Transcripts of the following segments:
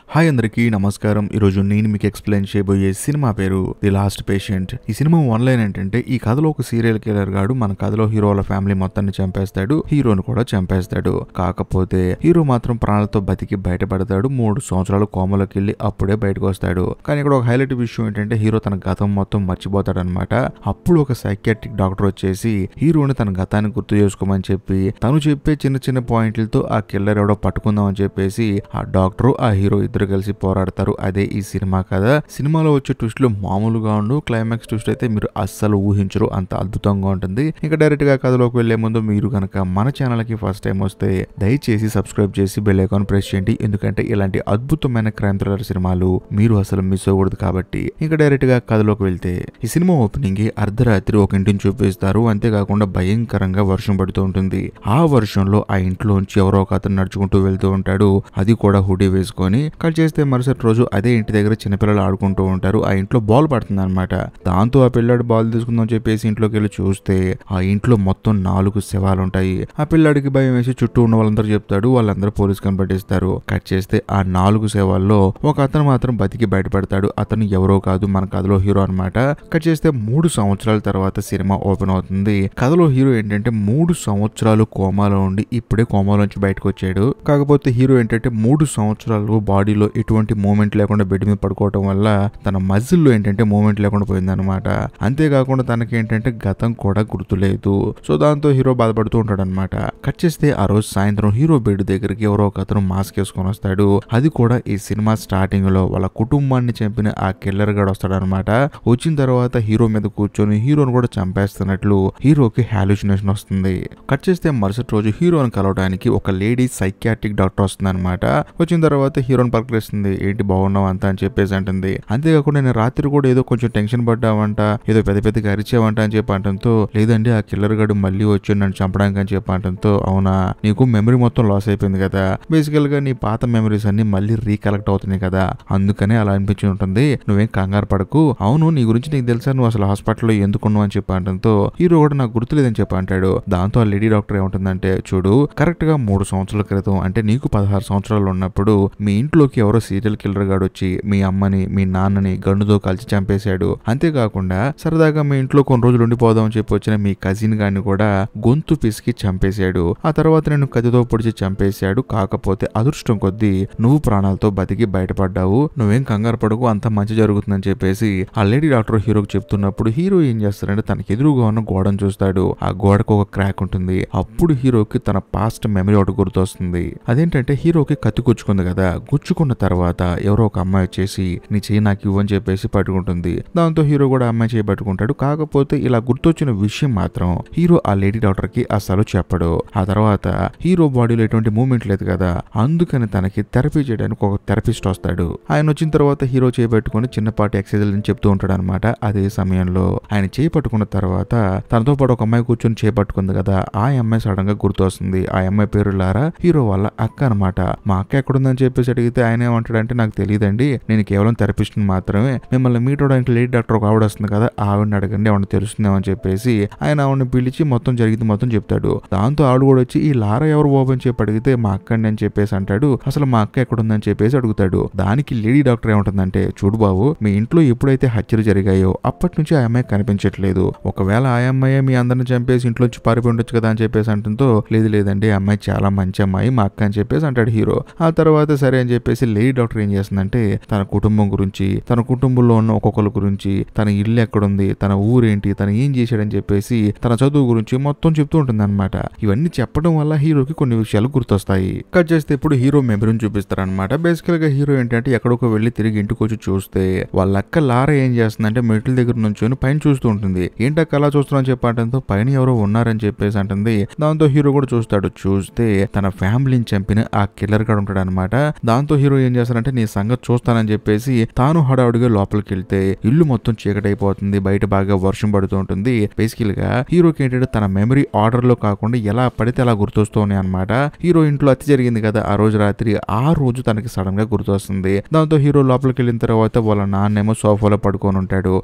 Hi అందరికీ నమస్కారం. ఈరోజు నేను మీకు ఎక్స్ప్లెయిన్ చేయబోయే సినిమా పేరు ది లాస్ట్ పేషెంట్. ఈ సినిమా ఆన్లైన్ ఏంటంటే ఈ కథలో ఒక సీరియల్ కిల్లర్ గాడు మన కథలో హీరో వాళ్ళ ఫ్యామిలీ మొత్తాన్ని చంపేస్తాడు, హీరోని కూడా చంపేస్తాడు. కాకపోతే హీరో మాత్రం ప్రాణాలతో బతికి బయటపడతాడు. 3 సంవత్సరాలు కోమలోకి వెళ్ళి అప్పుడే బయటకు వస్తాడు. కానీ ఇక్కడ ఒక హైలైట్ విషయం ఏంటంటే హీరో తన గతం మొత్తం మర్చిపోతాడు అనమాట. అప్పుడు ఒక సైకియాట్రిక్ డాక్టర్ వచ్చేసి హీరోని తన గతాన్ని గుర్తు చేసుకోమని చెప్పి తను చెప్పే చిన్న చిన్న పాయింట్లతో ఆ కిల్లర్ ఎవడో పట్టుకుందాం అని చెప్పేసి ఆ డాక్టర్ ఆ హీరో ఇద్దరు కలిసి పోరాడతారు. అదే ఈ సినిమా కథ. సినిమాలో వచ్చే ట్విస్టులు మామూలుగా ఉండు, క్లైమాక్స్ ట్విస్ట్ అయితే మీరు అస్సలు ఊహించరు, అంత అద్భుతంగా ఉంటుంది. ఇంకా డైరెక్ట్ గా కథలోకి వెళ్లే ముందు మీరు కనుక మన ఛానల్ కి ఫస్ట్ టైం వస్తే దయచేసి సబ్స్క్రైబ్ చేసి బెల్ ఐకాన్ ప్రెస్ చేయండి. ఎందుకంటే ఇలాంటి అద్భుతమైన క్రైమ్ థ్రిల్లర్ సినిమాలు మీరు అసలు మిస్ అవ్వకూడదు కాబట్టి. ఇంకా డైరెక్ట్ గా కథలోకి వెళ్తే ఈ సినిమా ఓపెనింగ్ అర్ధరాత్రి ఒక ఇంటిని చూపిస్తారు. అంతేకాకుండా భయంకరంగా వర్షం పడుతూ ఉంటుంది. ఆ వర్షంలో ఆ ఇంట్లోంచి ఎవరో ఒక అతను నడుచుకుంటూ వెళ్తూ ఉంటాడు, అది కూడా హుడీ వేసుకొని. కట్ చేస్తే మరుసటి రోజు అదే ఇంటి దగ్గర చిన్నపిల్లలు ఆడుకుంటూ ఉంటారు. ఆ ఇంట్లో బాల్ పడుతుంది అనమాట. దాంతో ఆ పిల్లాడు బాల్ తీసుకుందాం చెప్పేసి ఇంట్లోకి వెళ్ళి చూస్తే ఆ ఇంట్లో మొత్తం 4 శవాలు ఉంటాయి. ఆ పిల్లాడికి భయం వేసి చుట్టూ ఉన్న వాళ్ళందరూ చెప్తాడు, వాళ్ళందరూ పోలీస్ కనిపెట్టిస్తారు. కట్ చేస్తే ఆ 4 శవాల్లో ఒక అతను మాత్రం బతికి బయటపడతాడు. అతను ఎవరో కాదు, మన కథలో హీరో అనమాట. కట్ చేస్తే 3 సంవత్సరాల తర్వాత సినిమా ఓపెన్ అవుతుంది. కథలో హీరో ఏంటంటే 3 సంవత్సరాలు కోమాలో ఉండి ఇప్పుడే కోమాలోంచి బయటకు వచ్చాడు. కాకపోతే హీరో ఏంటంటే 3 సంవత్సరాలు బాడీలో ఎటువంటి మూమెంట్ లేకుండా బెడ్ మీద పడుకోవటం వల్ల తన మజిల్లో ఏంటంటే మూమెంట్ లేకుండా పోయిందనమాట. అంతేకాకుండా తనకి ఏంటంటే గతం కూడా గుర్తులేదు. సో దాంతో హీరో బాధపడుతూ ఉంటాడు అనమాట. కట్ చేస్తే ఆ రోజు సాయంత్రం హీరో బెడ్ దగ్గరికి ఎవరో ఒక అతను మాస్క్ వేసుకొని వస్తాడు. అది కూడా ఈ సినిమా స్టార్టింగ్ లో వాళ్ళ కుటుంబాన్ని చంపిన ఆ కిల్లర్ గాడు వస్తాడనమాట. వచ్చిన తర్వాత హీరో మీద కూర్చొని హీరోని కూడా చంపేస్తున్నట్లు హీరోకి హాలుసినేషన్ వస్తుంది. కట్ చేస్తే మరుసటి రోజు హీరోని కలవడానికి ఒక లేడీ సైకియాట్రిక్ డాక్టర్ వస్తుంది అనమాట. వచ్చిన తర్వాత హీరోని పలకరిస్తుంది, ఏంటి బాగున్నావు అంతా అని చెప్పేసి అంటుంది. అంతేకాకుండా నేను రాత్రి కూడా ఏదో కొంచెం టెన్షన్ పడ్డావంట, ఏదో పెద్ద పెద్దగా అరిచావంట అని చెప్పి అంటంతో, లేదండి ఆ కిల్లర్ గాడు మళ్ళీ వచ్చి నన్ను చంపడానికి అని చెప్పి అంటంతో, అవునా నీకు మెమరీ మొత్తం లాస్ అయిపోయింది కదా, బేసికల్ గా నీ పాత మెమరీస్ అన్ని మళ్ళీ రీకలెక్ట్ అవుతున్నాయి కదా, అందుకనే అలా అనిపించి ఉంటుంది, నువ్వేం కంగారు పడకు, అవును నీ గురించి నీకు తెలుసా, నువ్వు అసలు హాస్పిటల్లో ఎందుకున్నావు అని చెప్పి అంటంతో హీరో కూడా నాకు గుర్తులేదని చెప్పి అంటాడు. దాంతో ఆ లేడీ డాక్టర్ ఏమంటుందంటే, చూడు కరెక్ట్ గా 3 సంవత్సరాల క్రితం అంటే నీకు 16 సంవత్సరాలు ఉన్నప్పుడు మీ ఇంట్లోకి ఎవరో సీరియల్ కిల్లర్ గాడు వచ్చి మీ అమ్మని మీ నాన్నని గన్నుతో కలిసి చంపేశాడు. అంతేకాకుండా సరదాగా మీ ఇంట్లో కొన్ని రోజులు ఉండిపోదాం అని చెప్పి వచ్చిన మీ కజిన్ గాని కూడా గొంతు పిసికి చంపేశాడు. ఆ తర్వాత నేను కత్తితో పొడిచి చంపేశాడు. కాకపోతే అదృష్టం కొద్దీ నువ్వు ప్రాణాలతో బతికి బయటపడ్డావు, నువ్వేం కంగారు పడకు, అంత మంచి జరుగుతుందని చెప్పేసి ఆ లేడీ డాక్టర్ హీరోకి చెప్తున్నప్పుడు హీరో ఏం చేస్తాడంటే తనకి ఎదురుగా ఉన్న గోడను చూస్తాడు. ఆ గోడకు ఒక క్రాక్ ఉంటుంది. అప్పుడు హీరోకి తన పాస్ట్ మెమరీ ఒకటి గుర్తొస్తుంది. అదేంటంటే హీరోకి కత్తి గుచ్చుకుంది కదా, గుచ్చుకున్న తర్వాత ఎవరో ఒక అమ్మాయి వచ్చేసి నీ చెయ్యి నాకు ఇవ్వని చెప్పేసి పట్టుకుంటుంది. దాంతో హీరో కూడా అమ్మాయి చేయి పట్టుకుంటాడు. కాకపోతే ఇలా గుర్తొచ్చిన విషయం మాత్రం హీరో ఆ లేడీ డాక్టర్ కి అసలు చెప్పడు. ఆ తర్వాత హీరో బాడీలో ఎటువంటి మూమెంట్ లేదు కదా, అందుకని తనకి థెరపీ చేయడానికి ఒక థెరపిస్ట్ వస్తాడు. ఆయన వచ్చిన తర్వాత హీరో చేయి పట్టుకుని చిన్నపాటి ఎక్సర్సైజ్ చెప్తూ ఉంటాడు అనమాట. అదే సమయంలో ఆయన చేయి పట్టుకున్న తర్వాత తనతో పాటు ఒక అమ్మాయి కూర్చొని చేయి పట్టుకుంది కదా, ఆ అమ్మాయి సడన్ గా గుర్తు వస్తుంది. ఆ అమ్మాయి పేరు లారా, హీరో వాళ్ళ అక్క అనమాట. మా అక్క ఎక్కడుందని చెప్పేసి అడిగితే ఆయన ఏమంటాడంటే, నాకు తెలియదండి, నేను కేవలం థెరపిస్ట్ మాత్రమే, మిమ్మల్ని మీట్ అవడానికి లేడీ డాక్టర్ ఒక ఆవిడ వస్తుంది కదా, ఆవిడని అడగండి, ఆవిడ తెలుస్తుందేమో అని చెప్పేసి ఆయన ఆవిడని పిలిచి మొత్తం జరిగింది మొత్తం చెప్తాడు. దాంతో ఆవిడ కూడా వచ్చి ఈ లారా ఎవరు బాబు అని చెప్పి అడిగితే మా అక్కండి అని చెప్పేసి అంటాడు. అసలు మా అక్క ఎక్కడుందని చెప్పేసి అడుగుతాడు. దానికి లేడీ డాక్టర్ ఏమంటుందంటే, చూడు బాబు మీ ఇంట్లో ఎప్పుడైతే హత్యలు జరిగాయో అప్పటి నుంచి ఆ అమ్మాయి కనిపించట్లేదు, ఒకవేళ ఆ అమ్మాయి మీ అందరిని చంపేసి ఇంట్లోంచి పారిపోయి ఉండొచ్చు కదా అని చెప్పేసి అంటుందో, లేదండి ఆ అమ్మాయి చాలా మంచి అమ్మాయి మా అక్క అని చెప్పేసి అంటాడు హీరో. ఆ తర్వాత సరే అని చెప్పేసి లేడీ డాక్టర్ ఏం చేస్తుందంటే తన కుటుంబం గురించి, తన కుటుంబంలో ఉన్న ఒక్కొక్కరి గురించి, తన ఇల్లు ఎక్కడుంది, తన ఊరేంటి, తను ఏం చేశాడని చెప్పేసి తన చదువు గురించి మొత్తం చెప్తూ ఉంటుంది అనమాట. ఇవన్నీ చెప్పడం వల్ల హీరోకి కొన్ని విషయాలు గుర్తొస్తాయి. కట్ చేస్తే ఇప్పుడు హీరో మెమరీని చూపిస్తారనమాట. బేసికల్ గా హీరో ఏంటంటే ఎక్కడికో వెళ్ళి తిరిగి ఇంటికి వచ్చి చూస్తే వాళ్ళ అక్క లారా ఏం చేస్తుందంటే మెట్ల దగ్గర నుంచి పైన చూస్తూ ఉంటుంది. ఏంటక్క అలా చూస్తున్నా అని చెప్పడంతో పైన ఎవరో ఉన్నారని చెప్పేసి అంటుంది. దాంతో హీరో కూడా చూస్తాడు. చూస్తే తన ఫ్యామిలీని చంపిన ఆ కిల్లర్ గాడు ఉంటాడు అనమాట. దాంతో హీరో ఏం చేస్తారంటే నీ సంగతి చూస్తానని చెప్పేసి తాను హడావుడిగా లోపలికి వెళ్తే ఇల్లు మొత్తం చీకటి అయిపోతుంది. బయట బాగా వర్షం పడుతూ ఉంటుంది. బేసికల్ గా హీరోకి ఏంటంటే తన మెమరీ ఆర్డర్ లో కాకుండా ఎలా పడితే అలా గుర్తొస్తున్నాయి అనమాట. హీరో ఇంట్లో అతి జరిగింది కదా ఆ రోజు రాత్రి, ఆ రోజు తనకి సడన్ గా గుర్తొస్తుంది. దాంతో హీరో లోపలికి వెళ్ళిన తర్వాత వాళ్ళ నాన్నేమో సోఫాలో పడుకొని ఉంటాడు.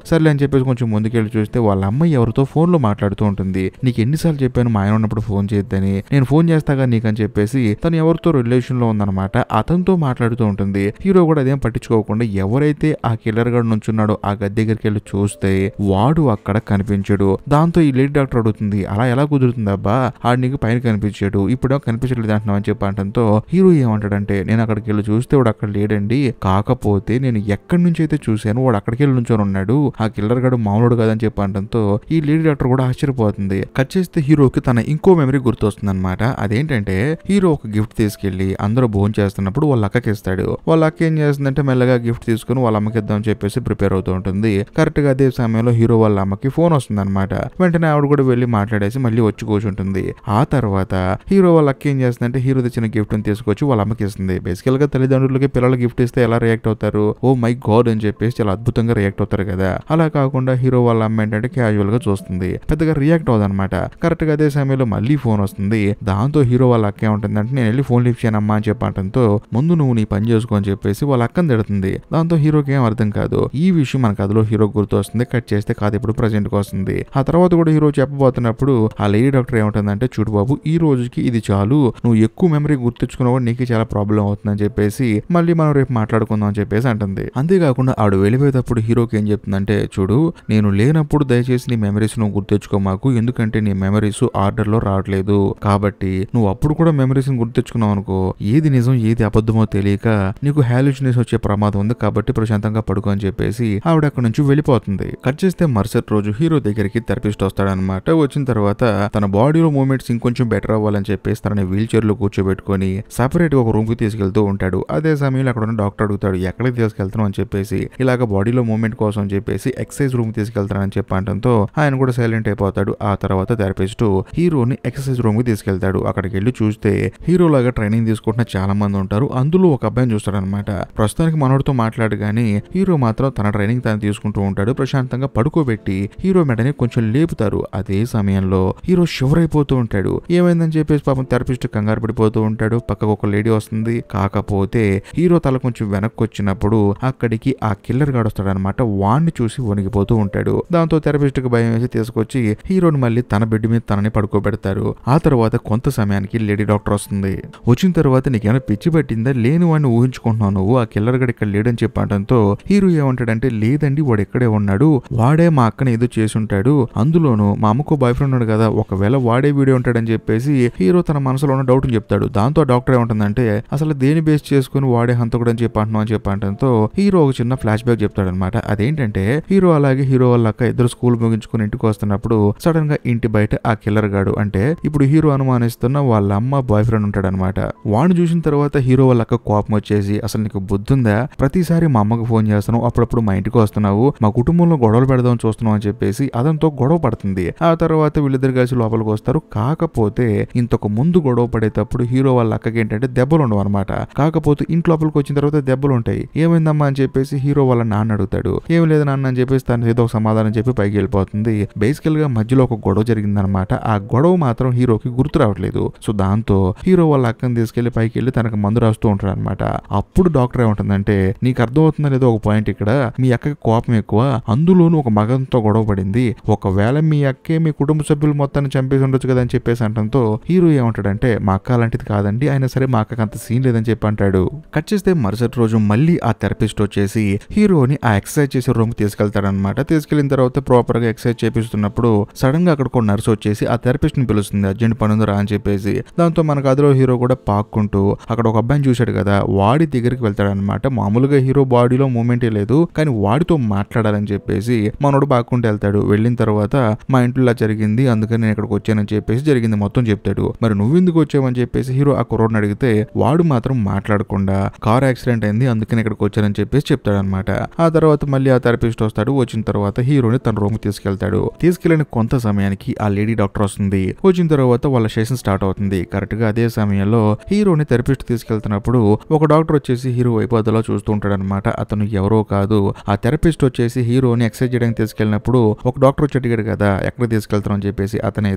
సర్లే అని చెప్పేసి కొంచెం ముందుకెళ్ళి చూస్తే వాళ్ళ అమ్మాయి ఎవరితో ఫోన్ లో మాట్లాడుతూ ఉంటుంది. నీకు ఎన్నిసార్లు చెప్పాను మా ఆయన ఉన్నప్పుడు ఫోన్ చేయొద్దని, నేను ఫోన్ చేస్తాగా నీకని చెప్పేసి తను ఎవరితో రిలేషన్ లో ఉందన్నమాట. అతనితో మాట్లాడుతూ తిడుతూ ఉంటుంది. హీరో కూడా అదేం పట్టించుకోకుండా ఎవరైతే ఆ కిల్లర్ గాడు నుంచున్నాడో ఆ గది దగ్గరికి వెళ్ళి చూస్తే వాడు అక్కడ కనిపించాడు. దాంతో ఈ లేడీ డాక్టర్ అడుగుతుంది, అలా ఎలా కుదురుతుంది అబ్బా, ఆడు నీకు పైన కనిపించాడు, ఇప్పుడు కనిపించట్లేదు అంటున్నావు అని చెప్పి అంటంతో హీరో ఏమంటాడంటే, నేను అక్కడికి వెళ్ళి చూస్తే వాడు అక్కడ లేడండి, కాకపోతే నేను ఎక్కడి నుంచి అయితే చూశాను వాడు అక్కడికి వెళ్ళి నుంచొని ఉన్నాడు, ఆ కిల్లర్ గాడు మామూలుడు కదని చెప్పి అంటంతో ఈ లేడీ డాక్టర్ కూడా ఆశ్చర్యపోతుంది. కట్ చేస్తే హీరోకి తన ఇంకో మెమరీ గుర్తొస్తుంది అనమాట. అదేంటంటే హీరో ఒక గిఫ్ట్ తీసుకెళ్లి అందరూ భోజనం చేస్తున్నప్పుడు వాళ్ళ అక్కకి ఇస్తాడు. వాళ్ళ అక్క ఏం చేస్తుందంటే మెల్లగా గిఫ్ట్ తీసుకుని వాళ్ళ అమ్మకి ఇద్దామని చెప్పేసి ప్రిపేర్ అవుతూ ఉంటుంది. కరెక్ట్ గా అదే సమయంలో హీరో వాళ్ళ అమ్మకి ఫోన్ వస్తుంది అనమాట. వెంటనే ఆవిడ కూడా వెళ్లి మాట్లాడేసి మళ్ళీ వచ్చి కూర్చుంటుంది. ఆ తర్వాత హీరో వాళ్ళ అక్క ఏం చేస్తుందంటే హీరో తెచ్చిన గిఫ్ట్ ని తీసుకొచ్చి వాళ్ళ అమ్మకి ఇస్తుంది. బేసికల్ గా తల్లిదండ్రులకి పిల్లలు గిఫ్ట్ ఇస్తే ఎలా రియాక్ట్ అవుతారు, ఓ మై గాడ్ అని చెప్పేసి చాలా అద్భుతంగా రియాక్ట్ అవుతారు కదా. అలా కాకుండా హీరో వాళ్ళ అమ్మ ఏంటంటే క్యాజువల్ గా చూస్తుంది, పెద్దగా రియాక్ట్ అవదనమాట. కరెక్ట్ గా అదే సమయంలో మళ్ళీ ఫోన్ వస్తుంది. దాంతో హీరో వాళ్ళ అక్క ఏముంటుందంటే నేను వెళ్ళి ఫోన్ లిఫ్ట్ చేయనమ్మా అని చెప్పడంతో ముందు నువ్వు నీ పని చేసుకో అని చెప్పేసి వాళ్ళ అక్కని తిడుతుంది. దాంతో హీరోకి ఏం అర్థం కాదు. ఈ విషయం మన కథలో హీరో గుర్తు వస్తుంది. కట్ చేస్తే కాదు ఇప్పుడు ప్రెజెంట్ కి వస్తుంది. ఆ తర్వాత కూడా హీరో చెప్పబోతున్నప్పుడు ఆ లేడీ డాక్టర్ ఏముంటుందంటే, చూడు బాబు ఈ రోజుకి ఇది చాలు, నువ్వు ఎక్కువ మెమరీ గుర్తుంచుకున్నావు నీకు చాలా ప్రాబ్లం అవుతుందని చెప్పేసి మళ్ళీ మనం రేపు మాట్లాడుకుందాం అని చెప్పేసి అంటుంది. అంతేకాకుండా ఆవిడ వెళ్ళిపోయేటప్పుడు హీరోకి ఏం చెప్తుందంటే, చూడు నేను లేనప్పుడు దయచేసి నీ మెమరీస్ నువ్వు గుర్తుంచుకో మాకు, ఎందుకంటే నీ మెమరీస్ ఆర్డర్ లో రావట్లేదు, కాబట్టి నువ్వు అప్పుడు కూడా మెమరీస్ గుర్తుంచుకున్నావు అనుకో ఏది నిజం ఏది అబద్ధమో తెలియక నీకు హాల్యూసినేషన్ వచ్చే ప్రమాదం ఉంది, కాబట్టి ప్రశాంతంగా పడుకో అని చెప్పేసి ఆవిడ అక్కడ నుంచి వెళ్ళిపోతుంది. కట్ చేస్తే మరుసటి రోజు హీరో దగ్గరికి థెరపిస్ట్ వస్తాడనమాట. వచ్చిన తర్వాత తన బాడీలో మూవ్మెంట్స్ ఇంకొంచెం బెటర్ అవ్వాలని చెప్పేసి తనని వీల్ చైర్ లో కూర్చోబెట్టుకుని సెపరేట్ గా ఒక రూమ్ కి తీసుకెళ్తూ ఉంటాడు. అదే సమయంలో అక్కడ ఉన్న డాక్టర్ అడుగుతాడు ఎక్కడికి తీసుకెళ్తాను అని చెప్పేసి, ఇలాగ బాడీలో మూవ్మెంట్ కోసం అని చెప్పేసి ఎక్సర్సైజ్ రూమ్ తీసుకెళ్తానని చెప్పడంతో ఆయన కూడా సైలెంట్ అయిపోతాడు. ఆ తర్వాత థెరపిస్ట్ హీరోని ఎక్సర్సైజ్ రూమ్ కి తీసుకెళ్తాడు. అక్కడికి వెళ్ళి చూస్తే హీరో లాగా ట్రైనింగ్ తీసుకుంటున్న చాలా మంది ఉంటారు. అందులో ఒక అబ్బాయిని చూస్తాడనమాట. ప్రస్తుతానికి మనోడితో మాట్లాడు గానీ హీరో మాత్రం తన ట్రైనింగ్ తను తీసుకుంటూ ఉంటాడు. ప్రశాంతంగా పడుకోబెట్టి హీరో మెడని కొంచెం లేపుతారు. అదే సమయంలో హీరో షివర్ అయిపోతూ ఉంటాడు. ఏమైందని చెప్పేసి పాపం థెరపిస్ట్ కంగారు పడిపోతూ ఉంటాడు. పక్కకు ఒక లేడీ వస్తుంది. కాకపోతే హీరో తల కొంచెం వెనక్కి వచ్చినప్పుడు అక్కడికి ఆ కిల్లర్ గాడు వస్తాడనమాట. వాడిని చూసి వణిగిపోతూ ఉంటాడు. దాంతో థెరపిస్ట్ కి భయం వేసి తీసుకొచ్చి హీరోని మళ్ళీ తన బెడ్ మీద తనని పడుకోబెడతారు. ఆ తర్వాత కొంత సమయానికి లేడీ డాక్టర్ వస్తుంది. వచ్చిన తర్వాత నీకేమైనా పిచ్చి పట్టిందా, లేని వాడిని ఊహించుకుంటున్నావు నువ్వు, ఆ కిల్లర్ గడు ఇక్కడ లేడని చెప్పడంతో హీరో ఏమంటాడంటే, లేదండి వాడు ఎక్కడే ఉన్నాడు, వాడే మా అక్కని ఏదో చేసి ఉంటాడు, అందులోనూ మా అమ్మకు బాయ్ ఫ్రెండ్ ఉన్నాడు కదా, ఒకవేళ వాడే వీడియో ఉంటాడని చెప్పేసి హీరో తన మనసులో ఉన్న డౌట్ చెప్తాడు. దాంతో డాక్టర్ ఏమంటుందంటే, అసలు దేని బేస్ చేసుకుని వాడే హంతకుడు అని చెప్పడంతో హీరో ఒక చిన్న ఫ్లాష్ బ్యాక్ చెప్తాడనమాట. అదేంటంటే హీరో అలాగే హీరో వాళ్ళ అక్క ఇద్దరు స్కూల్ ముగించుకుని ఇంటికి వస్తున్నప్పుడు సడన్ గా ఇంటి బయట ఆ కిల్లర్ గాడు, అంటే ఇప్పుడు హీరో అనుమానిస్తున్న వాళ్ళ అమ్మ బాయ్ ఫ్రెండ్ ఉంటాడనమాట. వాడిని చూసిన తర్వాత హీరో వాళ్ళ అక్క కోపం వచ్చేసి, అసలు నీకు బుద్ధుందా, ప్రతిసారి మా అమ్మకు ఫోన్ చేస్తాను, అప్పుడప్పుడు మా ఇంటికి వస్తున్నావు, మా కుటుంబంలో గొడవలు పెడదాం చూస్తున్నావు అని చెప్పేసి అదంతో గొడవ పడుతుంది. ఆ తర్వాత వీళ్ళిద్దరు కలిసి లోపలికి వస్తారు. కాకపోతే ఇంతకు ముందు గొడవ పడేటప్పుడు హీరో వాళ్ళ అక్కకి ఏంటంటే దెబ్బలు ఉండవు అనమాట. కాకపోతే ఇంటి లోపలికి వచ్చిన తర్వాత దెబ్బలు ఉంటాయి. ఏమైందమ్మా అని చెప్పేసి హీరో వాళ్ళ నాన్న అడుగుతాడు. ఏం లేదు నాన్న అని చెప్పేసి తను ఏదో ఒక సమాధానం చెప్పి పైకి వెళ్ళిపోతుంది. బేసికల్ గా మధ్యలో ఒక గొడవ జరిగిందనమాట. ఆ గొడవ మాత్రం హీరోకి గుర్తు రావట్లేదు. సో దాంతో హీరో వాళ్ళ అక్కని తీసుకెళ్లి పైకి వెళ్ళి తనకు మందు రాస్తూ ఉంటాడు అనమాట. అప్పుడు డాక్టర్ ఏమంటుందంటే, నీకు అర్థమవుతుందా లేదో ఒక పాయింట్, ఇక్కడ మీ అక్కకి కోపం ఎక్కువ, అందులోనూ ఒక మగంతో గొడవ పడింది, ఒకవేళ మీ అక్కే మీ కుటుంబ సభ్యులు మొత్తాన్ని చంపేసి ఉండొచ్చు కదా అని చెప్పేసి అంటంతో హీరో ఏమంటాడంటే, మా అక్క అలాంటిది కాదండి, అయినా సరే మా అక్కకి అంత సీన్ లేదని చెప్పి అంటాడు. కట్ చేస్తే మరుసటి రోజు మళ్ళీ ఆ థెరపిస్ట్ వచ్చేసి హీరోని ఆ ఎక్సర్సైజ్ చేసే రూమ్ తీసుకెళ్తాడనమాట. తీసుకెళ్లిన తర్వాత ప్రాపర్ గా ఎక్సర్సైజ్ చేపిస్తున్నప్పుడు సడన్ గా అక్కడ ఒక నర్స్ వచ్చేసి ఆ థెరపిస్ట్ ని పిలుస్తుంది, అర్జెంట్ పని ఉందిరా అని చెప్పేసి. దాంతో మనకు అదిలో హీరో కూడా పాక్కుంటూ అక్కడ ఒక అబ్బాయిని చూశాడు కదా, వాడి దగ్గరికి వెళ్తాడనమాట. మామూలుగా హీరో బాడీలో మూమెంటే లేదు, కానీ వాడితో మాట్లాడాలని చెప్పేసి మనోడు పాక్కుంటూ వెళ్తాడు. వెళ్ళిన తర్వాత మా ఇంట్లో ఇలా జరిగింది, అందుకని నేను ఇక్కడికి వచ్చానని చెప్పేసి జరిగింది మొత్తం చెప్తాడు. మరి నువ్వు ఎందుకు వచ్చావని చెప్పేసి హీరో ఆ కుర్రోడ్ని అడిగితే వాడు మాత్రం మాట్లాడకుండా కార్ యాక్సిడెంట్ అయింది అందుకని ఇక్కడికి వచ్చానని చెప్పేసి చెప్తాడనమాట. ఆ తర్వాత మళ్ళీ ఆ థెరపిస్ట్ వస్తాడు. వచ్చిన తర్వాత హీరోని తన రూమ్ తీసుకెళ్తాడు. తీసుకెళ్లిన కొంత సమయానికి ఆ లేడీ డాక్టర్ వస్తుంది. వచ్చిన తర్వాత వాళ్ళ సెషన్ స్టార్ట్ అవుతుంది. కరెక్ట్ గా అదే సమయంలో హీరోని థెరపిస్ట్ తీసుకెళ్తున్నప్పుడు ఒక డాక్టర్ వచ్చేసి హీరో వైపుదలా చూస్తూ ఉంటాడు అనమాట. అతను ఎవరో కాదు, ఆ థెరపిస్ట్ వచ్చేసి హీరోని ఎక్సర్సైజ్ చేయడానికి తీసుకెళ్ళినప్పుడు ఒక డాక్టర్ వచ్చి అడిగాడు కదా ఎక్కడ తీసుకెళ్తాను అని చెప్పేసి, అతను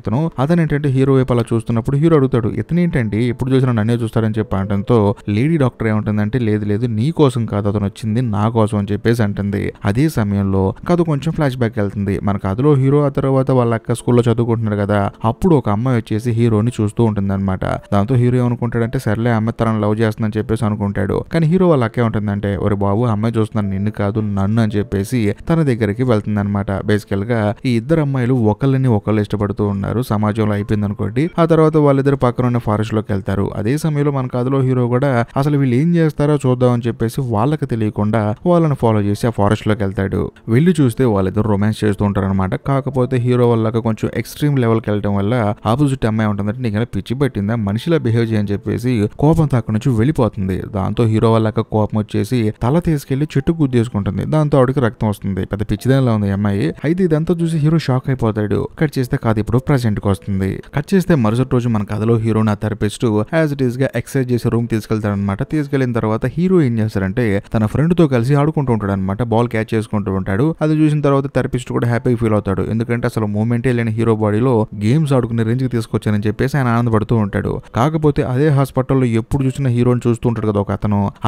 ఏంటంటే హీరో వైపు అలా చూస్తున్నప్పుడు హీరో అడుగుతాడు, ఇతను ఏంటంటే ఎప్పుడు చూసినా నన్నే చూస్తాడని చెప్పి అనడంతో లేడీ డాక్టర్ ఏమంటుందంటే, లేదు నీ కోసం కాదు అతను వచ్చింది, నా కోసం అని చెప్పేసి అంటుంది. అదే సమయంలో కథ కొంచెం ఫ్లాష్ బ్యాక్ వెళ్తుంది. మన కథలో హీరో ఆ తర్వాత వాళ్ళ అక్క స్కూల్లో చదువుకుంటున్నారు కదా, అప్పుడు ఒక అమ్మాయి వచ్చేసి హీరోని చూస్తూ ఉంటుంది అనమాట. దాంతో హీరో ఏమనుకుంటాడంటే, సర్లే అమ్మాయి తనను లవ్ చేస్తుందని చెప్పేసి అనుకుంటాడు. కానీ హీరో వాళ్ళ అక్క ఏమంటుందంటే ఒరే బాబు అమ్మాయి చూస్తున్నాను నిన్ను కాదు నన్ను అని చెప్పేసి తన దగ్గరికి వెళ్తుంది అనమాట. బేసికల్ గా ఈ ఇద్దరు అమ్మాయిలు ఒకళ్ళని ఒకళ్ళు ఇష్టపడుతూ ఉన్నారు. సమాజంలో అయిపోయింది అనుకోండి. ఆ తర్వాత వాళ్ళిద్దరు పక్కన ఉన్న ఫారెస్ట్ లోకి వెళ్తారు. అదే సమయంలో మన కథలో హీరో కూడా అసలు వీళ్ళు ఏం చేస్తారో చూద్దాం అని చెప్పేసి వాళ్ళకి తెలియకుండా వాళ్ళని ఫాలో చేసి ఆ ఫారెస్ట్ లోకి వెళ్తాడు. వెళ్ళి చూస్తే వాళ్ళిద్దరు రొమాన్స్ చేస్తూ ఉంటారు అనమాట. కాకపోతే హీరో వాళ్ళకి కొంచెం ఎక్స్ట్రీమ్ లెవెల్కి వెళ్ళడం వల్ల ఆపోజిట్ అమ్మాయి ఉంటుందంటే నీకైనా పిచ్చి పట్టిందా మనిషిలా బిహేవ్ చేయని చెప్పేసి కోపంతో అక్కడి నుంచి వెళ్ళిపోతుంది. దాంతో హీరో వాళ్ళకి కోపం వచ్చేసి తల తీసుకెళ్లి చెట్టు గుద్దేసుకుంటుంది. దాంతో ఆవిడకి రక్తం వస్తుంది. పెద్ద పిచ్చిదానిలా ఉంది అమ్మాయి. అయితే ఇదంతా చూసి హీరో షాక్ అయిపోతాడు. కట్ చేస్తే కాదు ఇప్పుడు ప్రెసెంట్ కి వస్తుంది. కట్ చేస్తే మరుసటి రోజు మన కథలో హీరో నా థెరపిస్ట్ యాజ్ ఇట్ ఈస్ గా ఎక్సర్సైజ్ చేసే రూమ్ తీసుకెళ్తాడనమాట. తీసుకెళ్లిన తర్వాత హీరో ఏం చేస్తారంటే తన ఫ్రెండ్ తో కలిసి ఆడుకుంటూ ఉంటాడు అనమాట. బాల్ క్యాచ్ చేసుకుంటూ ఉంటాడు. అది చూసిన తర్వాత థెరపిస్ట్ కూడా హ్యాపీగా ఫీల్ అవుతాడు. ఎందుకంటే అసలు మూమెంటే లేని హీరో బాడీలో గేమ్స్ ఆడుకునే రేంజ్ కి తీసుకొచ్చానని చెప్పేసి ఆయన ఆనందపడుతూ ఉంటాడు. కాకపోతే అదే హాస్పిటల్లో ఎప్పుడు చూసిన హీరోని చూస్తూ ఉంటాడు కదా ఒక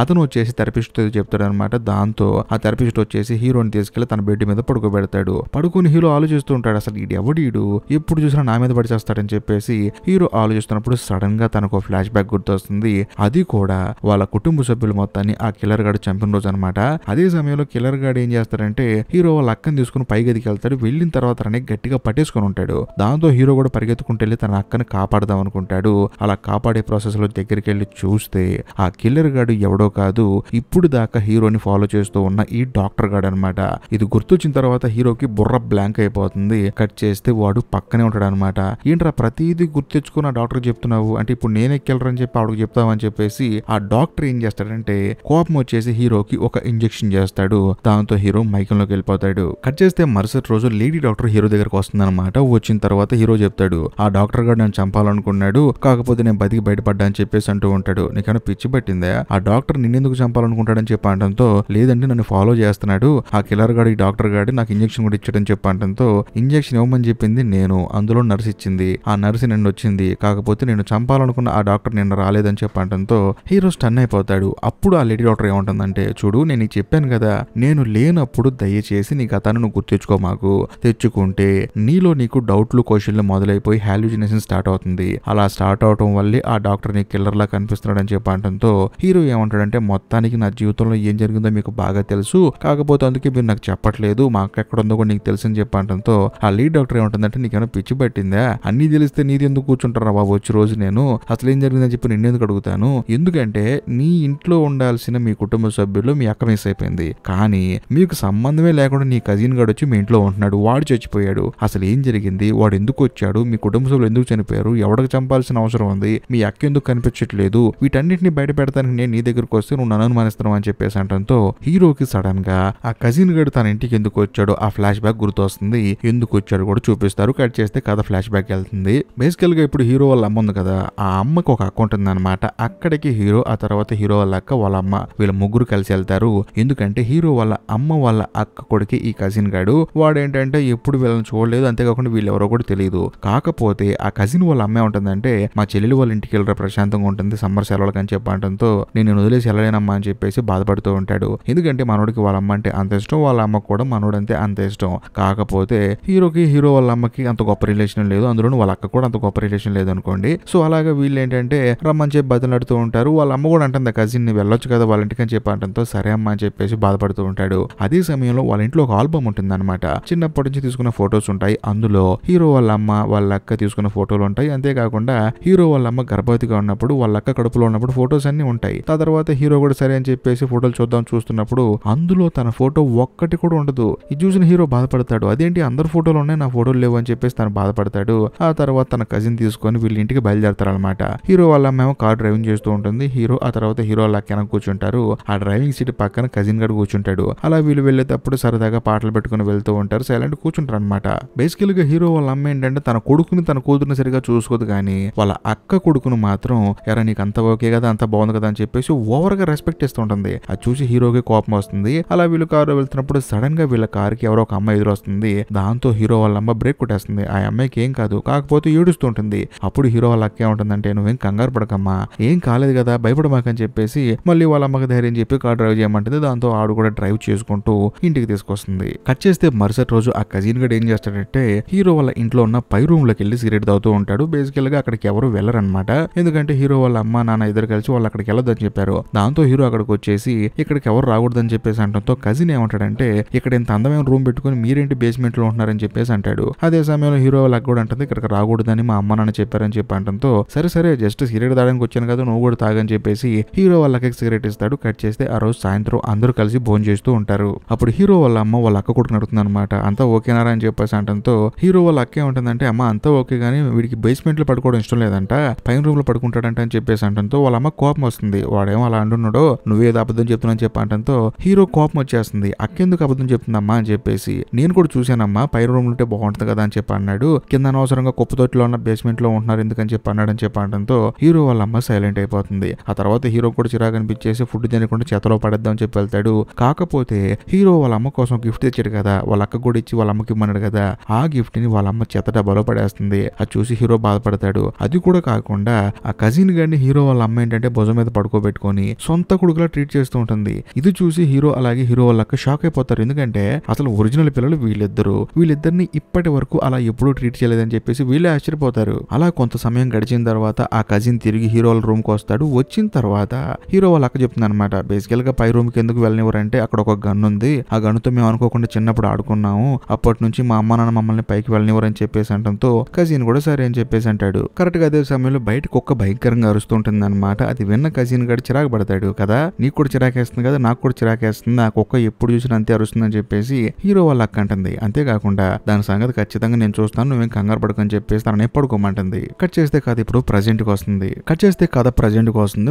అతను వచ్చేసి థెరపిస్ట్ తో చెప్తాడు అనమాట. దాంతో ఆ థెరపిస్ట్ వచ్చేసి హీరోని తీసుకెళ్లి తన బెడ్ మీద పడుకోబెడతాడు. పడుకుని హీరో ఆలోచిస్తూ ఉంటాడు అసలు ఎవడీడు ఎప్పుడు చూసినా నా మీద పడి చేస్తాడని చెప్పేసి హీరో ఆలోచిస్తున్నప్పుడు సడన్ గా తనకు ఫ్లాష్ బ్యాక్ గుర్తొస్తుంది. అది కూడా వాళ్ళ కుటుంబ సభ్యులు మొత్తాన్ని ఆ కిల్లర్ గాడు చంపిన రోజు అనమాట. అదే సమయంలో కిల్లర్ గాడు ఏం చేస్తాడంటే హీరో వాళ్ళ అక్కని తీసుకుని పై గదికి వెళ్తాడు. వెళ్ళిన తర్వాత తనని గట్టిగా పట్టేసుకుని ఉంటాడు. దాంతో హీరో కూడా పరిగెత్తుకుంటూ వెళ్ళి తన అక్కని కాపాడదాం అనుకుంటాడు. అలా కాపాడే ప్రాసెస్ లో దగ్గరికి వెళ్ళి చూస్తే ఆ కిల్లర్ గాడు ఎవడో కాదు ఇప్పుడు దాకా హీరోని ఫాలో చేస్తూ ఉన్న ఈ డాక్టర్ గాడు అనమాట. ఇది గుర్తొచ్చిన తర్వాత హీరోకి బుర్ర బ్లాంక్ అయిపోతుంది. కట్ చేస్తే వాడు పక్కనే ఉంటాడు అనమాట. ఏంట్రా ప్రతిదీ గుర్తెచ్చుకుని ఆ డాక్టర్ చెప్తున్నావు అంటే ఇప్పుడు నేనే కిల్లర్ అని చెప్పి ఆవిడకి చెప్తామని చెప్పేసి ఆ డాక్టర్ ఏం చేస్తాడంటే కోపం వచ్చేసి హీరోకి ఒక ఇంజెక్షన్ చేస్తాడు. దాంతో హీరో మైకంలోకి వెళ్ళిపోతాడు. కట్ చేస్తే మరుసటి రోజు లేడీ డాక్టర్ హీరో దగ్గరకు వస్తుంది అనమాట. వచ్చిన తర్వాత హీరో చెప్తాడు ఆ డాక్టర్ గారు నన్ను చంపాలనుకున్నాడు కాకపోతే నేను బతికి బయటపడ్డా అని చెప్పేసి అంటూ ఉంటాడు. నీకన్నా పిచ్చి పట్టిందా ఆ డాక్టర్ నిన్నెందుకు చంపాలనుకుంటాడని చెప్పి అనడంతో లేదంటే నన్ను ఫాలో చేస్తున్నాడు ఆ కిల్లర్ గాడు ఈ డాక్టర్ గాడు నాకు ఇంజెక్షన్ కూడా ఇచ్చాడని చెప్పి అనడంతో ఇంజెక్షన్ ఇవ్వమని చెప్పింది నేను అందులో నర్స్ ఇచ్చింది ఆ నర్స్ నిన్న వచ్చింది కాకపోతే నేను చంపాలనుకున్న ఆ డాక్టర్ నిన్న రాలేదని చెప్పి అనడంతో హీరో స్టన్ అయిపోతాడు. అప్పుడు ఆ లేడీ డాక్టర్ ఏమంటుందంటే చూడు నేను నీకు చెప్పాను కదా నేను లేనప్పుడు దయచేసి నీ గతాన్ని నువ్వు గుర్తించుకో మాకు తెచ్చుకుంటే నీలో నీకు డౌట్లు క్వశ్చన్లు మొదలైపోయి హాల్యూజినేషన్ స్టార్ట్ అవుతుంది. అలా స్టార్ట్ అవటం వల్లే ఆ డాక్టర్ నీ కిల్లర్ లా కనిపిస్తున్నాడని చెప్పి అనడంతో హీరో ఏమంటాడంటే మొత్తానికి నా జీవితంలో ఏం జరిగిందో మీకు బాగా తెలుసు కాకపోతే అందుకే మీరు నాకు చెప్పట్లేదు మా అక్క ఎక్కడ ఉందో కూడా నీకు తెలుసు అని చెప్పి అనడంతో ఆ లీడ్ డాక్టర్ ఏమంటుందంటే నీకేమైనా పిచ్చి పట్టిందా అన్ని తెలిస్తే నీది ఎందుకు కూర్చుంటారా బాబు వచ్చి రోజు నేను అసలు ఏం జరిగిందని చెప్పి నిన్నెందుకు అడుగుతాను ఎందుకంటే నీ ఇంట్లో ఉండాల్సిన మీ కుటుంబ సభ్యులు మీ అక్క మిస్ అయిపోయింది కానీ మీకు సంబంధమే లేకుండా నీ కజిన్ గాడు వచ్చి మీ ఇంట్లో ఉంటున్నాడు వాడు చచ్చిపోయాడు అసలు ఏం జరిగింది వాడు ఎందుకు వచ్చాడు మీ కుటుంబ సభ్యులు ఎందుకు చనిపోయారు ఎవరికి చంపాల్సిన అవసరం ఉంది మీ అక్క ఎందుకు కనిపించట్లేదు వీటన్నిటిని బయట పెడతానికి నేను నీ దగ్గరకు వస్తే నువ్వు నన్ను అనుమానిస్తున్నావు అని చెప్పేసి అంటంతో హీరోకి సడన్ గా ఆ కజిన్ గడు తన ఇంటికి ఎందుకు వచ్చాడో ఆ ఫ్లాష్ బ్యాక్ గుర్తొస్తుంది ఎందుకు వచ్చాడు కూడా చూపిస్తారు. కట్ చేస్తే కథ ఫ్లాష్ బ్యాక్ వెళ్తుంది. బేసికల్ గా ఇప్పుడు హీరో వాళ్ళ అమ్మ ఉంది కదా ఆ అమ్మకి ఒక అకౌంట్ ఉంది అనమాట. అక్కడికి హీరో ఆ తర్వాత హీరో వాళ్ళ అక్క వాళ్ళ అమ్మ వీళ్ళ ముగ్గురు కలిసి వెళ్తారు. ఎందుకంటే హీరో వాళ్ళ అమ్మ వాళ్ళ అక్క కొడుకి ఈ కజిన్ గాడు వాడేంటంటే ఎప్పుడు వీళ్ళని చూడలేదు అంతేకాకుండా వీళ్ళెవరో కూడా తెలియదు. కాకపోతే ఆ కజిన్ వాళ్ళ అమ్మే ఉంటుందంటే మా చెల్లెలు వాళ్ళ ఇంటికి వెళ్ళరా ప్రశాంతంగా ఉంటుంది సమ్మర్ సెలవులకు అని చెప్పడంతో నేను వదిలేసి వెళ్ళలేనమ్మా అని చెప్పేసి బాధపడుతూ ఉంటాడు. ఎందుకంటే మనోడికి వాళ్ళ అమ్మ అంటే అంత ఇష్టం వాళ్ళ అమ్మకు కూడా మనోడంతే అంత ఇష్టం. కాకపోతే హీరోకి హీరో వాళ్ళ అమ్మకి అంత గొప్ప రిలేషన్ లేదు అందులో వాళ్ళ అక్క కూడా అంత గొప్ప రిలేషన్ లేదు అనుకోండి. సో అలాగా వీళ్ళు ఏంటంటే రమ్మని చెప్పి బతిలాడుతూ ఉంటారు. వాళ్ళ అమ్మ కూడా అంటుంది కజిన్ ని వెళ్ళొచ్చు కదా వాళ్ళ ఇంటికి అని చెప్పి అంటంతో సరే అమ్మ అని చెప్పేసి బాధపడుతూ ఉంటాడు. అదే సమయంలో వాళ్ళ ఇంట్లో ఒక ఆల్బమ్ ఉంటుంది అనమాట. చిన్నప్పటి నుంచి తీసుకున్న ఫొటోస్ ఉంటాయి. అందులో హీరో వాళ్ళ అమ్మ వాళ్ళ అక్క తీసుకున్న ఫోటోలు ఉంటాయి. అంతేకాకుండా హీరో వాళ్ళ అమ్మ గర్భవతిగా ఉన్నప్పుడు వాళ్ళ అక్క కడుపులో ఉన్నప్పుడు ఫొటోస్ అన్ని ఉంటాయి. ఆ తర్వాత హీరో కూడా సరే అని చెప్పేసి ఫోటోలు చూస్తున్నప్పుడు అందులో తన ఫోటో ఒక్కటి కూడా ఉండదు. ఇది చూసిన హీరో బాధపడతాడు. అదేంటి అందరు ఫోటోలు ఉన్నాయి నా ఫోటోలు లేవు అని చెప్పేసి తను బాధపడతాడు. ఆ తర్వాత తన కజిన్ తీసుకొని వీళ్ళ ఇంటికి బయలుదేరతారు అనమాట. హీరో వాళ్ళ అమ్మ కార్ డ్రైవింగ్ చేస్తూ ఉంటుంది. హీరో ఆ తర్వాత హీరో వాళ్ళ అక్క కూర్చుంటారు. ఆ డ్రైవింగ్ సీట్ పక్కన కజిన్ గడు కూర్చుంటాడు. అలా వీళ్ళు వెళ్ళేటప్పుడు సరదాగా పాటలు పెట్టుకుని వెళ్తూ ఉంటారు. సైలెంట్ కూర్చుంటారు అనమాట. బేసికల్ గా హీరో వాళ్ళ అమ్మ ఏంటంటే తన కొడుకుని తన కూతురుని సరిగా చూసుకోదు కానీ వాళ్ళ అక్క కొడుకును మాత్రం ఎరా నీకు అంత ఓకే కదా అంత బాగుంది కదా అని చెప్పేసి ఓవర్ గా రెస్పెక్ట్ ఇస్తూ ఉంటుంది. అది చూసి హీరోకి కోపం వస్తుంది. అలా వీళ్ళు కారు వెళ్తున్నప్పుడు సడన్ గా వీళ్ళ కారుకి ఎవరో ఒక అమ్మాయి ఎదురొస్తుంది. దాంతో హీరో వాళ్ళ అమ్మ బ్రేక్ కొట్టేస్తుంది. ఆ అమ్మాయికి ఏం కాదు కాకపోతే ఏడుస్తుంటుంది. అప్పుడు హీరో వాళ్ళ అక్క ఏముంటుందంటే నువ్వేం కంగారు పడకమ్మా ఏం కాలేదు కదా భయపడమాకని చెప్పేసి మళ్ళీ వాళ్ళ అమ్మకి ధైర్యం చెప్పి కార్ డ్రైవ్ చేయమంటుంది. దాంతో ఆడు కూడా డ్రైవ్ చేసుకుంటూ ఇంటికి తీసుకొస్తుంది. కట్ చేస్తే మరుసటి రోజు ఆ కజిన్ గడు ఏం చేస్తాడంటే హీరో వాళ్ళ ఇంట్లో ఉన్న పై రూమ్ లోకి వెళ్ళి సిగరెట్ తాగుతూ ఉంటాడు. బేసికల్ గా అక్కడికి ఎవరు వెళ్ళరనమాట. ఎందుకంటే హీరో వాళ్ళ అమ్మ నాన్న ఇద్దరు కలిసి వాళ్ళు అక్కడ అక్కడికి వెళ్ళొద్దని చెప్పారు. దాంతో హీరో అక్కడికి వచ్చేసి ఇక్కడికి ఎవరు రాకూడదని చెప్పేసి అంటంతో కజిన్ ఏమంటాడంటే ఇక్కడ ఇంత అందమైన రూమ్ పెట్టుకుని మీరేంటి బేస్మెంట్ లో ఉంటున్నారని చెప్పేసి అంటాడు. అదే సమయంలో హీరో వాళ్ళకి కూడా అంటుంది ఇక్కడికి రాకూడదని మా అమ్మ నాన్న చెప్పారని చెప్పి అంటంతో సరే జస్ట్ సిగరెట్ తాగడానికి వచ్చాను కదా నువ్వు కూడా తాగని చెప్పేసి హీరో వాళ్ళకి సిగరెట్ ఇస్తాడు. కట్ చేస్తే ఆ రోజు సాయంత్రం అందరూ కలిసి భోజనం చేస్తూ ఉంటారు. అప్పుడు హీరో వాళ్ళ అమ్మ వాళ్ళ అక్క కూడా నడుతుంది అనమాట. అంతా ఓకేనారా అని చెప్పేసి అంటంతో హీరో వాళ్ళ అక్క ఏమంటుందంటే అమ్మ అంతా ఓకే గానీ వీడికి బేస్మెంట్ లో పడుకోవడం ఇష్టం లేదంట, పైన రూమ్ లో పడుకుంటాడంట అని చెప్పేసి అంటంతో వాళ్ళ అమ్మ కోపం వస్తుంది. వాడేమో అలా అంటున్నాడో నువ్వేదో అబద్ధం చెప్తున్నావు చెప్పి అంటంతో హీరో కోపం వచ్చేస్తుంది. అక్కెందుకు అబద్ధం చెప్తుందమ్మా అని చెప్పేసి నేను కూడా చూశానమ్మా పైన రూమ్ ఉంటే బాగుంటుంది కదా అని చెప్పి అన్నాడు. కింద అనవసరంగా కుప్పతోటిలో ఉన్న బేస్మెంట్ లో ఉంటున్నారు ఎందుకని చెప్పి అన్నాడని చెప్పి అనడంతో హీరో వాళ్ళ అమ్మ సైలెంట్ అయిపోతుంది. ఆ తర్వాత హీరో కూడా చిరాకు అనిపించేసి ఫుడ్ తినకుండా చేతలో పడేద్దాం అని చెప్పి వెళ్తాడు. కాకపోతే హీరో వాళ్ళ అమ్మ కోసం గిఫ్ట్ తెచ్చాడు కదా, వాళ్ళ అక్క కూడా ఇచ్చి వాళ్ళ అమ్మకి ఇమ్మన్నాడు కదా, ఆ గిఫ్ట్ ని వాళ్ళ అమ్మ చెత్త డబ్బాలో పడేస్తుంది. అది చూసి హీరో బాధపడతాడు. అది కూడా కాకుండా ఆ కజిన్ గారిని హీరో వాళ్ళ అమ్మ ఏంటంటే భుజం మీద పడుకోబెట్టుకొని సొంత కొడుకులా ట్రీట్ చేస్తూ ఉంటుంది. ఇది చూసి హీరో అలాగే హీరో వాళ్ళ అక్క షాక్ అయిపోతారు. ఎందుకంటే అసలు ఒరిజినల్ పిల్లలు వీళ్ళిద్దరిని ఇప్పటి వరకు అలా ఎప్పుడూ ట్రీట్ చేయలేదని చెప్పేసి వీళ్ళే ఆశ్చర్యపోతారు. అలా కొంత సమయం గడిచిన తర్వాత ఆ కజిన్ తిరిగి హీరో వాళ్ళ రూమ్ కి వస్తాడు. వచ్చిన తర్వాత హీరో వాళ్ళ అక్క చెప్తుంది అనమాట బేసికల్ గా పై రూమ్ కి ఎందుకు వెళ్ళనివ్వరంటే అక్కడ ఒక గన్ ఉంది, ఆ గన్నుతో మేము అనుకోకుండా చిన్నప్పుడు ఆడుకున్నాము, అప్పటి నుంచి మా అమ్మ నాన్న మమ్మల్ని పైకి వెళ్ళనివ్వరని చెప్పేసి అంటంతో కజిన్ కూడా సరే అని చెప్పేసి అంటాడు. కరెక్ట్ గా అదే సమయంలో బయట కుక్క భయంకరంగా అరుస్తుంటుంది అనమాట. అది విన్న కజిన్ గడి చిరాకు పడతాడు కదా, నీకు కూడా చిరాకేస్తుంది కదా, నాకు కూడా చిరాకేస్తుంది, ఆ కుక్క ఎప్పుడు చూసినా అంతే అరుస్తుందని చెప్పేసి హీరో వాళ్ళ అక్క అంటుంది. అంతేకాకుండా దాని సంగతి ఖచ్చితంగా నేను చూస్తాను, నువ్వేం కంగారు పడుకొని చెప్పేసి తనని పడుకోమంటుంది. కట్ చేస్తే కథ ఇప్పుడు ప్రజెంట్ కి వస్తుంది.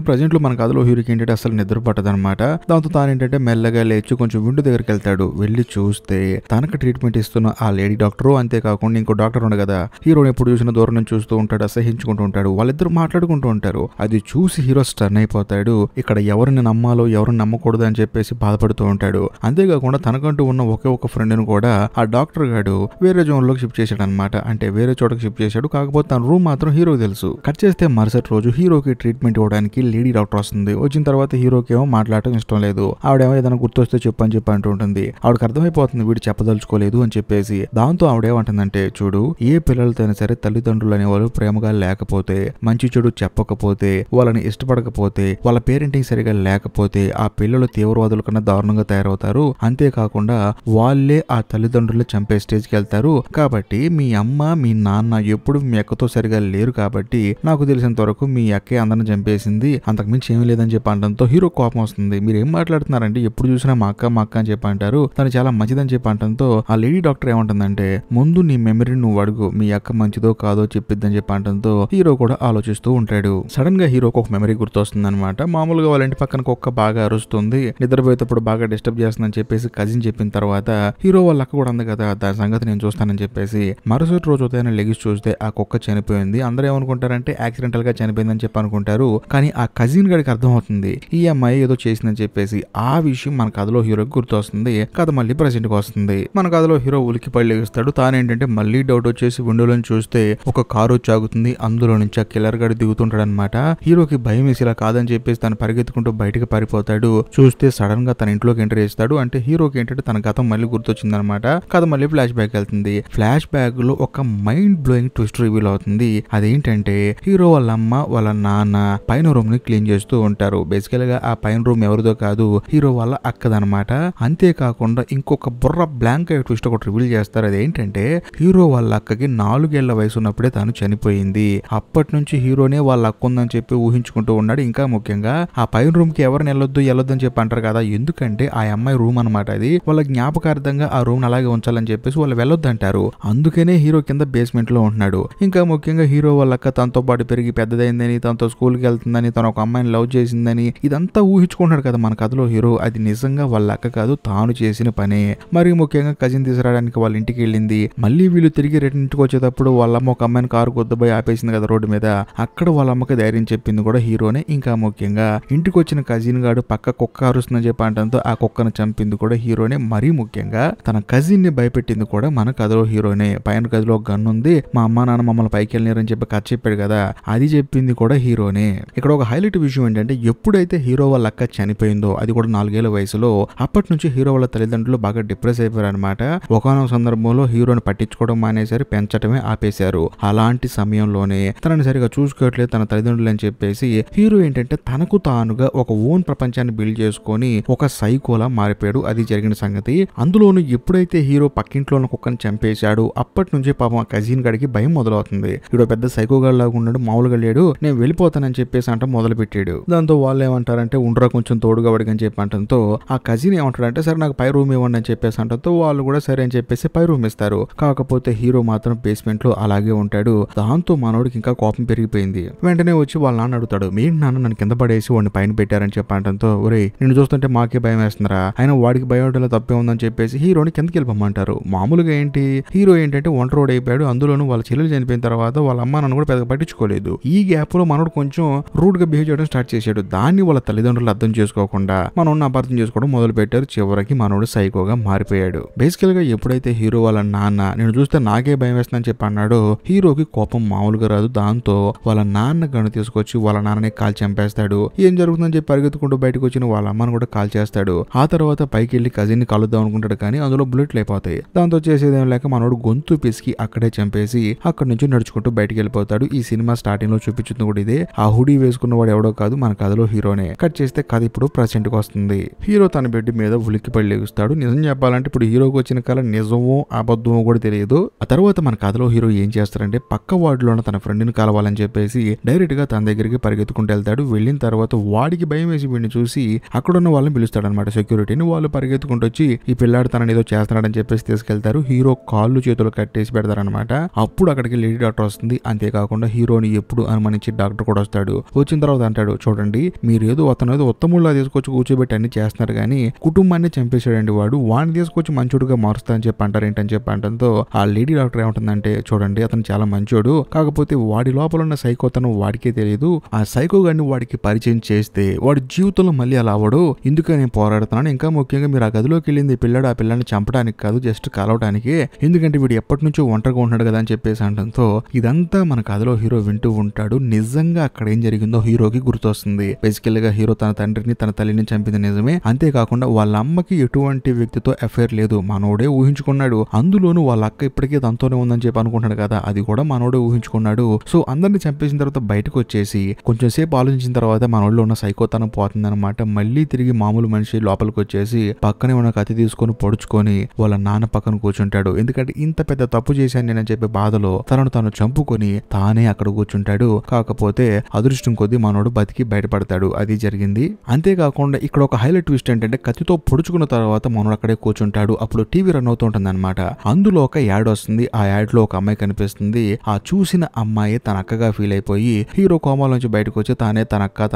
ప్రజెంట్ లో మన కథలో హీరోకి ఏంటంటే అసలు నిద్ర పట్టదనమాట. దాంతో తాను ఏంటంటే మెల్లగా లేచి కొంచెం విండో దగ్గరికి వెళ్తాడు. వెళ్ళి చూస్తే తనకు ట్రీట్మెంట్ ఇస్తున్న ఆ లేడీ డాక్టర్, అంతేకాకుండా ఇంకో డాక్టర్ ఉండు కదా, హీరోని ఎప్పుడు చూసిన దూరం నుంచి చూస్తూ ఉంటాడు, అసహించుకుంటూ ఉంటాడు. వాళ్ళిద్దరు మాట్లాడుకుంటూ ఉంటారు. అది చూసి హీరో స్టన్ అయిపోతాడు. ఇక్కడ ఎవరిని నమ్మాలో ఎవరిని నమ్మకూడదు అని చెప్పేసి బాధపడుతూ ఉంటాడు. అంతేకాకుండా తనకంటూ ఉన్న ఒకే ఒక ఫ్రెండ్ ను కూడా ఆ డాక్టర్ గాడు వేరే జోన్ లోకి షిఫ్ట్ చేశాడు అనమాట. అంటే వేరే చోటకి షిఫ్ట్ చేశాడు. కాకపోతే తన రూమ్ మాత్రం హీరోకి తెలుసు. కట్ చేస్తే మరుసటి రోజు హీరోకి ట్రీట్మెంట్ ఇవ్వడానికి లేడీ డాక్టర్ వస్తుంది. వచ్చిన తర్వాత హీరోకి ఏమో మాట్లాడటం ఇష్టం లేదు. ఆవిడేమో ఏదైనా గుర్తొస్తే చెప్పని చెప్పి అంటూ ఉంటుంది. ఆవిడకి అర్థమైపోతుంది వీడు చెప్పదలుచుకోలేదు అని చెప్పేసి. దాంతో ఆవిడేమంటుందంటే చూడు, ఏ పిల్లలతో సరే తల్లిదండ్రులు అనేవాళ్ళు ప్రేమగా లేకపోతే, మంచి చెడు చెప్పకపోతే, వాళ్ళని ఇష్టపడకపోతే, వాళ్ళ పేరెంటింగ్ సరిగా లేకపోతే ఆ పిల్లలు తీవ్రవాదుల కన్నా దారుణంగా తయారవుతారు. అంతేకాకుండా వాళ్ళే ఆ తల్లిదండ్రులు చంపే స్టేజ్కి వెళ్తారు. కాబట్టి మీ అమ్మ మీ నాన్న ఎప్పుడు మీ అక్కతో సరిగా లేరు కాబట్టి నాకు తెలిసినంత వరకు మీ అక్కే అందరిని చంపేసింది, అంతకుమించి ఏమీ లేదని చెప్పి అనడంతో హీరో కోపం వస్తుంది. మీరు ఏం మాట్లాడుతున్నారంటే ఎప్పుడు చూసినా మా అక్క అని చెప్పి అంటారు, తను చాలా మంచిదని చెప్పి అంటంతో ఆ లేడీ డాక్టర్ ఏమంటుందంటే ముందు నీ మెమరీని నువ్వు అడుగు, మీ అక్క మంచిదో కాదో చెప్పిద్దని చెప్పి అంటంతో హీరో కూడా ఆలోచిస్తూ ఉంటాడు. సడన్ గా హీరోకి ఒక మెమరీ గుర్తొస్తుంది అనమాట. మామూలుగా వాళ్ళ ఇంటి పక్కన కుక్క బాగా అరుస్తుంది, నిద్రపోయేటప్పుడు బాగా డిస్టర్బ్ చేస్తుందని చెప్పేసి కజిన్ చెప్పిన తర్వాత హీరో వాళ్ళ అక్క కూడా ఉంది కదా, దాని సంగతి నేను చూస్తానని చెప్పేసి మరుసటి రోజు ఉదయం లెగిసి చూస్తే ఆ కుక్క చనిపోయింది. అందరూ ఏమనుకుంటారంటే యాక్సిడెంటల్ గా చనిపోయిందని చెప్పి అనుకుంటారు. కానీ ఆ కజిన్ గడికి అర్థమవుతుంది ఈ అమ్మాయి ఏదో చేసిందని చెప్పేసి. ఆ విషయం మన కథలో హీరోకి గుర్తొస్తుంది. కథ మళ్ళీ ప్రెజెంట్ కి వస్తుంది. మన కథలో హీరో ఉలికి పడి లేస్తాడు. తానేంటంటే మళ్ళీ డౌట్ వచ్చేసి విండోలో చూస్తే ఒక కారు వచ్చి ఆగుతుంది. అందులో నుంచి ఆ కిల్లర్ గడి దిగుతుంటాడు అనమాట. హీరోకి భయం వేసి ఇలా కాదని చెప్పేసి తను పరిగెత్తుకుంటూ బయటకు పారిపోతాడు. చూస్తే సడన్ గా తన ఇంట్లోకి ఎంటర్ చేస్తాడు. అంటే హీరోకి ఏంటంటే తన గతం మళ్ళీ గుర్తొచ్చింది అనమాట. కథ మళ్ళీ ఫ్లాష్ బ్యాక్ వెళ్తుంది. ఫ్లాష్ బ్యాక్ లో ఒక మైండ్ బ్లోయింగ్ ట్విస్ట్ రివీల్ అవుతుంది. అదేంటంటే హీరో వాళ్ళ అమ్మ వాళ్ళ నాన్న పైన రూమ్ ని క్లీన్ చేస్తూ ఉంటారు. బేసికల్ గా ఆ పైన రూమ్ ఎవరిదో కాదు, హీరో వాళ్ళ అక్కదనమాట. అంతేకాకుండా ఇంకొక బుర్ర బ్లాంక్ అయ్యే ట్విస్ట్ ఒకటి రివీల్ చేస్తారు. అదేంటంటే హీరో వాళ్ళ అక్కకి 4 ఏళ్ల వయసు ఉన్నప్పుడే తను చనిపోయింది. అప్పటి నుంచి హీరోనే వాళ్ళ అక్క ఉందని చెప్పి ఊహించుకుంటూ ఉన్నాడు. ఇంకా ముఖ్యంగా ఆ పైన రూమ్ కి ఎవరిని వెళ్ళొద్దు అని చెప్పి అంటారు కదా, ఎందుకంటే ఆ అమ్మాయి రూమ్ అనమాట. అది వాళ్ళ జ్ఞాపకార్థంగా ఆ రూమ్ అలాగే ఉంచాలని చెప్పేసి వాళ్ళు వెళ్ళొద్దు అంటారు. అందుకనే హీరో కింద బేస్మెంట్ లో ఉంటున్నాడు. ఇంకా ముఖ్యంగా హీరో వాళ్ళ అక్క తనతో పాటు పెరిగి పెద్దదైందని, తనతో స్కూల్కి వెళ్తుందని, తను ఒక అమ్మాయిని లవ్ చేసిందని ఇదంతా ఊహించుకుంటున్నాడు కదా మన కథలో హీరో. అది నిజంగా వాళ్ళ అక్క కాదు, తాను చేసిన పనే. మరి ముఖ్యంగా కజిన్ తీసుకురావడానికి వాళ్ళ ఇంటికి వెళ్ళింది. మళ్ళీ వీళ్ళు తిరిగి రిటర్న్ ఇంటికి వచ్చేటప్పుడు వాళ్ళ అమ్మ ఒక అమ్మాయిని కారు కొద్దబోయి ఆపేసింది కదా రోడ్డు మీద. అక్కడ వాళ్ళ అమ్మకి ధైర్యం చెప్పింది కూడా హీరోనే. ఇంకా ముఖ్యంగా ఇంటికి వచ్చిన కజిన్ గాడు పక్క కుక్క అరుస్తుందని చెప్పి అంటంతో ఆ కుక్కను చంపింది కూడా హీరోనే. మరీ ముఖ్యంగా తన కజిన్ ని భయపెట్టింది కూడా మన కథలో హీరోనే. పైన గదిలో గన్ ఉంది, మా అమ్మ నాన్న మమ్మల్ని పైకి వెళ్ళినారని చెప్పి కథ చెప్పాడు కదా, అది చెప్పింది కూడా హీరోనే. ఇక్కడ ఒక హైలైట్ విషయం ఏంటంటే ఎప్పుడైతే హీరో వాళ్ళ అక్క చనిపోయిందో, అది కూడా 4 ఏళ్ల వయసులో, అప్పటి నుంచి హీరో వాళ్ళ తల్లిదండ్రులు బాగా డిప్రెస్ అయిపోయారు అనమాట. ఒకనొక సందర్భంలో హీరోని పట్టించుకోవడం మానేశారు, పెంచడమే ఆపేశారు. అలాంటి సమయంలోనే తనని సరిగా చూసుకోవట్లేదు తన తల్లిదండ్రులు అని చెప్పేసి హీరో హీరో ఏంటంటే తనకు తానుగా ఒక ఓన్ ప్రపంచాన్ని బిల్డ్ చేసుకొని ఒక సైకోలా మారిపోయాడు. అది జరిగిన సంగతి. అందులోనూ ఎప్పుడైతే హీరో పక్కింట్లో ఉన్న కుక్కని చంపేశాడు అప్పటి నుంచి పాపం ఆ కజిన్ గడికి భయం మొదలవుతుంది. వీడు పెద్ద సైకోగాడు లాగా ఉన్నాడు, మామూలుగా లేడు, నేను వెళ్ళిపోతానని చెప్పేసి అంట మొదలు పెట్టాడు. దాంతో వాళ్ళు ఏమంటారంటే ఉండరా కొంచెం తోడుగా పడిగని చెప్పి అంటంతో ఆ కజిన్ ఏమంటాడంటే సరే నాకు పై రూమ్ ఇవ్వండి అని చెప్పేసి అంటంతో వాళ్ళు కూడా సరే అని చెప్పేసి పై రూమ్ ఇస్తారు. కాకపోతే హీరో మాత్రం బేస్మెంట్ లో అలాగే ఉంటాడు. దాంతో మనోడికి ఇంకా కోపం పెరిగిపోయింది. వెంటనే వచ్చి వాళ్ళ నాన్న అడుగుతాడు, మీ నాన్న నన్ను కింద పడేసి వాడిని పైన పెట్టారని చెప్పి అంటంతో ఒరే నిన్ను చూస్తుంటే మాకే భయం వేస్తుందిరా, అయినా వాడికి భయం తప్పే ఉందని చెప్పేసి హీరోని కిందకి వెళ్ళిపోమంటారు. మామూలుగా ఏంటి హీరో ఏంటంటే ఒంటరోడ్ అయిపోయాడు. అందులోనూ వాళ్ళ చెల్లెలు చనిపోయిన తర్వాత వాళ్ళ అమ్మ నన్ను కూడా పెద్దగా పట్టించుకోలేదు. ఈ గ్యాప్ లో మనోడు కొంచెం రూడ్ గా బిహేవ్ చేయడం స్టార్ట్ చేశాడు. దాన్ని వాళ్ళ తల్లిదండ్రులు అర్థం చేసుకోకుండా మనోడిని అపార్థం చేసుకోవడం మొదలు పెట్టారు. చివరికి మనోడు సైకోగా మారిపోయాడు. బేసికల్ గా ఎప్పుడైతే హీరో వాళ్ళ నాన్న నేను చూస్తే నాకే భయం వేస్తుందని చెప్పి అన్నాడో హీరోకి కోపం మామూలుగా రాదు. దాంతో వాళ్ళ నాన్న గన్ను తీసుకొచ్చి వాళ్ళ నాన్నని కాల్ చంపేస్తాడు. ఏం జరుగుతుందని చెప్పి పరిగెత్తుకుంటూ బయటకు వచ్చిన వాళ్ళ అమ్మను కూడా కాల్ చేస్తాడు. ఆ తర్వాత పైకి వెళ్లి కజిన్ ని కలుద్దాం అనుకుంటాడు కానీ అందులో బుల్లెట్లు అయిపోతాయి. దాంతో చేసేదేం లేక మనోడు గొంతు పిసికి అక్కడే చంపేసి అక్కడి నుంచి నడుచుకుంటూ బయటకు వెళ్ళిపోతాడు. ఈ సినిమా స్టార్టింగ్ లో చూపించింది కూడా ఇదే. ఆ హుడీ వేసుకున్నవాడు ఎవడో కాదు, మన కథలో హీరోనే. కట్ చేస్తే కథ ఇప్పుడు ప్రెసెంట్ కి వస్తుంది. హీరో తన బెడ్ మీద ఉలిక్కిపడి లేగుస్తాడు. నిజం చెప్పాలంటే ఇప్పుడు హీరోకి వచ్చిన కళ నిజమో అబద్ధమో కూడా తెలియదు. ఆ తర్వాత మన కథలో హీరో ఏం చేస్తారంటే పక్క వార్డులో ఉన్న తన ఫ్రెండ్ ని కలవాలని చెప్పేసి డైరెక్ట్ గా తన దగ్గరికి పరిగెత్తుకుంటూ వెళ్తాడు. వెళ్ళిన తర్వాత వాడికి భయం వేసి వీడిని చూసి అక్కడున్న వాళ్ళని పిలుస్తాడు అనమాట, సెక్యూరిటీని. వాళ్ళు పరిగెత్తుకుంటూ వచ్చి ఈ పిల్లాడు తనని ఏదో చేస్తున్నాడని చెప్పేసి తీసుకెళ్తారు. హీరో కాళ్ళు చేతులు కట్టేసి పెడతారనమాట. అప్పుడు అక్కడికి లేడీ డాక్టర్ వస్తుంది. అంతేకాకుండా హీరోని ఎప్పుడు అనుమానించి డాక్టర్ కూడా వస్తాడు. వచ్చిన తర్వాత అంటాడు, చూడండి మీరు ఏదో అతను ఏదో ఉత్తముల్లా తీసుకొచ్చి కూర్చోబెట్టి అన్ని చేస్తున్నారు కానీ కుటుంబాన్ని చంపేశాడండి వాడు, వాడిని తీసుకొచ్చి మంచోడుగా మారుస్తా అని చెప్పి అంటారు. ఏంటని చెప్పి అంటంతో ఆ లేడీ డాక్టర్ ఏమంటుందంటే చూడండి అతను చాలా మంచోడు, కాకపోతే వాడి లోపల ఉన్న సైకోతనం వాడికే తెలియదు. ఆ సైకో గారిని వాడికి పరిచయం చేస్తే వాడి జీవితంలో మళ్ళీ అలా అవడు. ఇందుకే నేను పోరాడుతున్నాను. ఇంకా ముఖ్యంగా మీరు ఆ గదిలోకి వెళ్ళింది పిల్లడు ఆ పిల్లని చంపడానికి కాదు, జస్ట్ కలవడానికి. ఎందుకంటే వీడు ఎప్పటి నుంచో ఒంటరిగా ఉన్నాడు కదా అని చెప్పేసి అంటంతో ఇదంతా మన కథలో హీరో వింటూ ఉంటాడు. నిజంగా అక్కడ ఏం జరిగిందో హీరోకి గుర్తొస్తుంది. బేసికల్ గా హీరో తన తండ్రిని తన తల్లిని చంపింది నిజమే. అంతేకాకుండా వాళ్ళ అమ్మకి ఎటువంటి వ్యక్తితో అఫైర్ లేదు, మనోడే ఊహించుకున్నాడు. అందులోనూ వాళ్ళ అక్క ఇప్పటికే తనతోనే ఉందని చెప్పి అనుకుంటాడు కదా, అది కూడా మనోడే ఊహించుకున్నాడు. సో అందరిని చంపేసిన తర్వాత బయటకు వచ్చేసి కొంచెం సేపు ఆలోచించిన తర్వాత మనోళ్ళు ఉన్న సైకోతనం పోతుందన్నమాట. మళ్ళీ తిరిగి మామూలు మనిషి లోపలికి వచ్చేసి పక్కనే ఉన్న కత్తి తీసుకొని పొడుచుకొని వాళ్ళ నాన్న పక్కన కూర్చుంటాడు. ఎందుకంటే ఇంత పెద్ద తప్పు చేశాను నేనని చెప్పి బాధలో తనను తాను చంపుకొని తానే అక్కడ కూర్చుంటాడు. కాకపోతే అదృష్టం కొద్దీ మనోడు బతికి బయటపడతాడు. అది జరిగింది. అంతేకాకుండా ఇక్కడ ఒక హైలైట్ ట్విస్ట్ ఏంటంటే కత్తితో పొడుచుకున్న తర్వాత మనోడు అక్కడే కూర్చుంటాడు. అప్పుడు టీవీ రన్ అవుతూ ఉంటుంది అనమాట. అందులో ఒక యాడ్ వస్తుంది. ఆ యాడ్ లో ఒక అమ్మాయి కనిపిస్తుంది. ఆ చూసిన అమ్మాయి తన అక్కగా ఫీల్ అయిపోయి హీరో కోమాలోంచి బయటకు వచ్చి తానే తన అక్క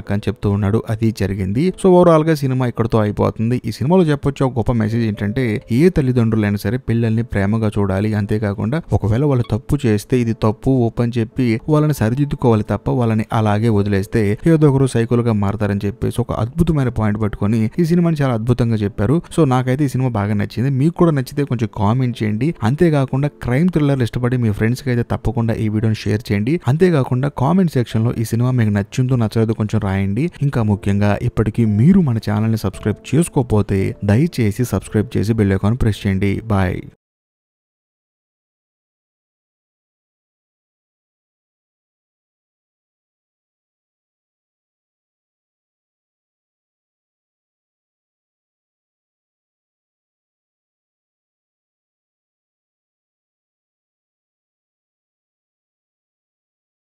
అని చెప్తూ ఉన్నాడు. అది జరిగింది. సో ఓవరాల్ గా సినిమా ఇక్కడతో అయిపోతుంది. ఈ సినిమాలో చెప్పొచ్చు ఒక గొప్ప మెసేజ్ ఏంటంటే ఏ తల్లిదండ్రులైనా సరే పిల్లల్ని ప్రేమగా చూడాలి. అంతేకాకుండా ఒకవేళ వాళ్ళు తప్పు చేస్తే ఇది తప్పు ఒప్పు అని చెప్పి వాళ్ళని సరిదిద్దుకోవాలి తప్ప వాళ్ళని అలాగే వదిలేస్తే ఏదో ఒకరు సైకోలుగా మారతారని చెప్పేసి ఒక అద్భుతమైన పాయింట్ పట్టుకొని ఈ సినిమాని చాలా అద్భుతంగా చెప్పారు. సో నాకైతే ఈ సినిమా బాగా నచ్చింది. మీకు కూడా నచ్చితే కొంచెం కామెంట్ చేయండి. అంతేకాకుండా క్రైమ్ థ్రిల్లర్ ఇష్టపడి మీ ఫ్రెండ్స్ కి అయితే తప్పకుండా ఈ వీడియోని షేర్ చేయండి. అంతేకాకుండా కామెంట్ సెక్షన్ లో ఈ సినిమా మీకు నచ్చిందో నచ్చలేదో కొంచెం రాయండి. ఇంకా ముఖ్యంగా ఇప్పటికీ మీరు మన ఛానల్ ని సబ్స్క్రైబ్ చేసుకోకపోతే దయచేసి సబ్స్క్రైబ్ చేసి బెల్ ఐకాన్ ప్రెస్ చేయండి. బాయ్.